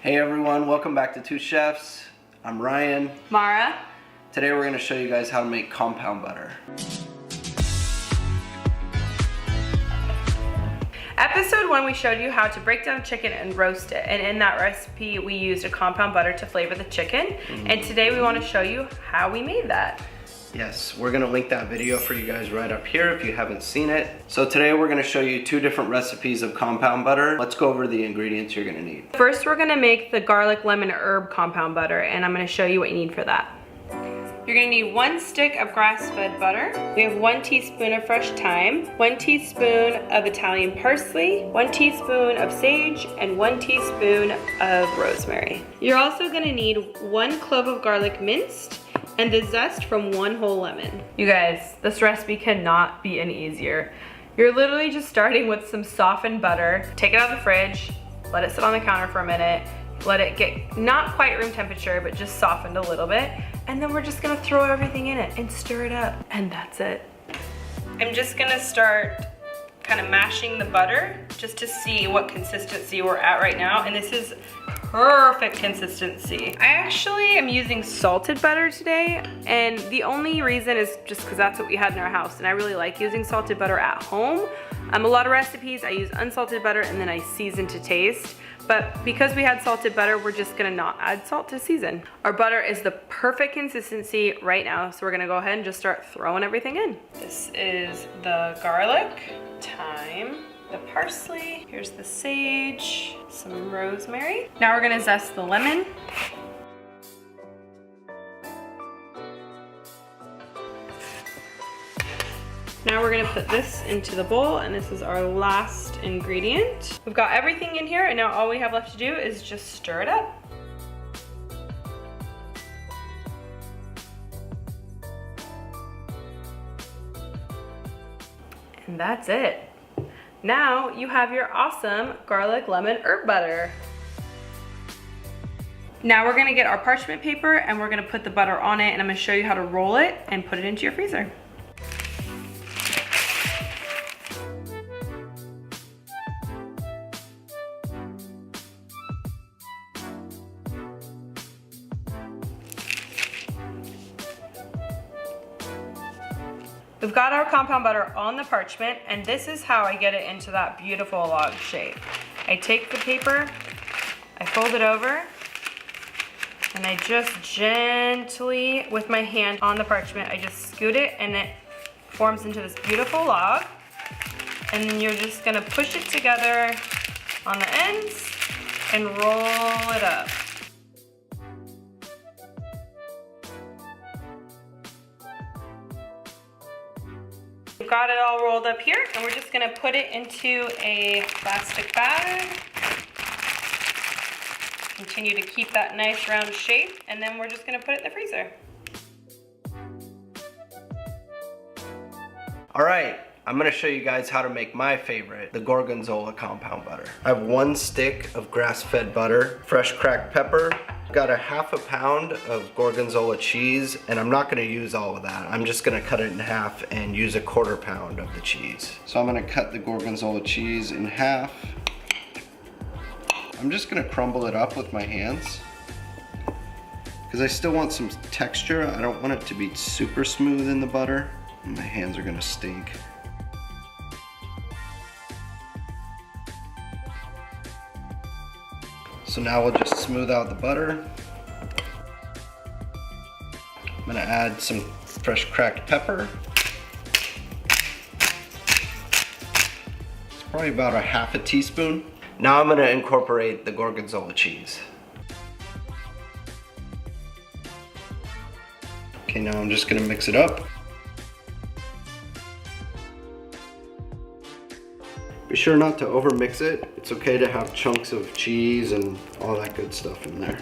Hey everyone, welcome back to Two Chefs. I'm Ryan. Mara. Today we're going to show you guys how to make compound butter. Episode 1 we showed you how to break down chicken and roast it, and in that recipe we used a compound butter to flavor the chicken. And today we want to show you how we made that. Yes, we're gonna link that video for you guys right up here if you haven't seen it. So today we're gonna show you 2 different recipes of compound butter. Let's go over the ingredients you're gonna need. First we're gonna make the garlic lemon herb compound butter, and I'm gonna show you what you need for that. You're gonna need 1 stick of grass-fed butter. We have 1 teaspoon of fresh thyme, 1 teaspoon of Italian parsley, 1 teaspoon of sage, and 1 teaspoon of rosemary. You're also gonna need 1 clove of garlic minced, and the zest from 1 whole lemon. You guys, this recipe cannot be any easier. You're literally just starting with some softened butter. Take it out of the fridge, let it sit on the counter for a minute, let it get not quite room temperature, but just softened a little bit. And then we're just gonna throw everything in it and stir it up, and that's it. I'm just gonna start kind of mashing the butter just to see what consistency we're at right now. And this is perfect consistency. I actually am using salted butter today, and the only reason is just because that's what we had in our house, and I really like using salted butter at home. A lot of recipes I use unsalted butter and then I season to taste, but because we had salted butter, we're just gonna not add salt to season. Our butter is the perfect consistency right now, so we're gonna go ahead and just start throwing everything in. This is the garlic, thyme, the parsley, here's the sage, some rosemary. Now we're gonna zest the lemon. Now we're gonna put this into the bowl, and this is our last ingredient. We've got everything in here, and now all we have left to do is just stir it up. And that's it. Now you have your awesome garlic lemon herb butter. Now we're gonna get our parchment paper and we're gonna put the butter on it, and I'm gonna show you how to roll it and put it into your freezer. We've got our compound butter on the parchment, and this is how I get it into that beautiful log shape. I take the paper, I fold it over, and I just gently, with my hand on the parchment, I just scoot it, and it forms into this beautiful log. And then you're just gonna push it together on the ends and roll it up. We've got it all rolled up here, and we're just gonna put it into a plastic bag. Continue to keep that nice round shape, and then we're just gonna put it in the freezer. All right, I'm gonna show you guys how to make my favorite, the Gorgonzola compound butter. I have 1 stick of grass-fed butter, fresh cracked pepper, got a ½ pound of Gorgonzola cheese, and I'm not gonna use all of that. I'm just gonna cut it in half and use a ½ pound of the cheese. So I'm gonna cut the Gorgonzola cheese in half. I'm just gonna crumble it up with my hands because I still want some texture. I don't want it to be super smooth in the butter. My hands are gonna stink. So now we'll just smooth out the butter. I'm gonna add some fresh cracked pepper. It's probably about a ½ teaspoon. Now I'm gonna incorporate the Gorgonzola cheese. Okay, now I'm just gonna mix it up. Be sure not to over mix it. It's okay to have chunks of cheese and all that good stuff in there.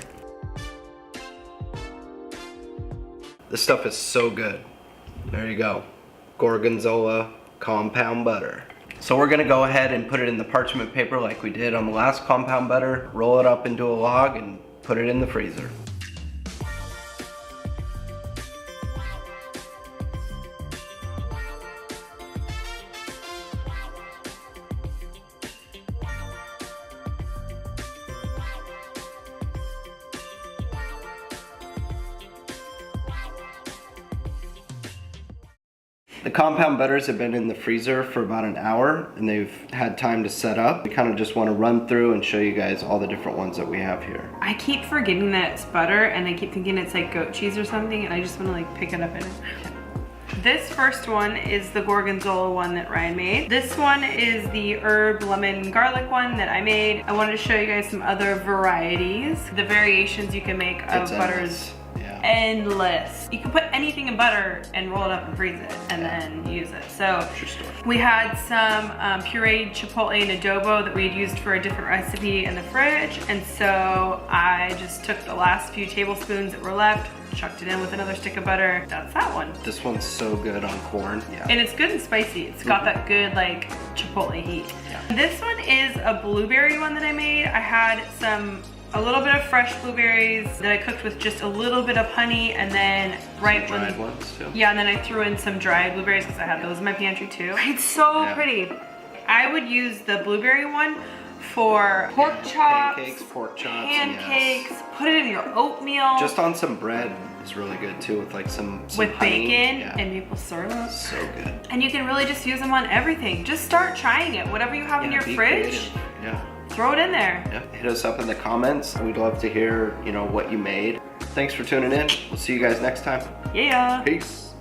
This stuff is so good. There you go. Gorgonzola compound butter. So we're gonna go ahead and put it in the parchment paper like we did on the last compound butter, roll it up into a log, and put it in the freezer. The compound butters have been in the freezer for about an hour and they've had time to set up. We kind of just want to run through and show you guys all the different ones that we have here. I keep forgetting that it's butter and I keep thinking it's like goat cheese or something, and I just want to like pick it up and this first one is the gorgonzola one that Ryan made. This one is the herb lemon garlic one that I made. I wanted to show you guys some other varieties. The variations you can make of butters. Yeah. Endless. You can put anything in butter and roll it up and freeze it and then use it. So we had some pureed chipotle and adobo that we had used for a different recipe in the fridge, and so I just took the last few tablespoons that were left, chucked it in with another stick of butter. That's that one. This one's so good on corn. Yeah. And it's good and spicy. It's got that good like chipotle heat. Yeah. This one is a blueberry one that I made. I had a little bit of fresh blueberries that I cooked with just a little bit of honey, and then dried ones too. Yeah, and then I threw in some dried blueberries because I had those in my pantry too. It's so pretty. I would use the blueberry one for pork chops, pancakes, put it in your oatmeal. Just on some bread is really good too, with like some with honey. Bacon and maple syrup. So good. And you can really just use them on everything. Just start trying it. Whatever you have in your fridge. Yeah. Throw it in there. Yep. Hit us up in the comments. We'd love to hear, what you made. Thanks for tuning in. We'll see you guys next time. Yeah. Peace.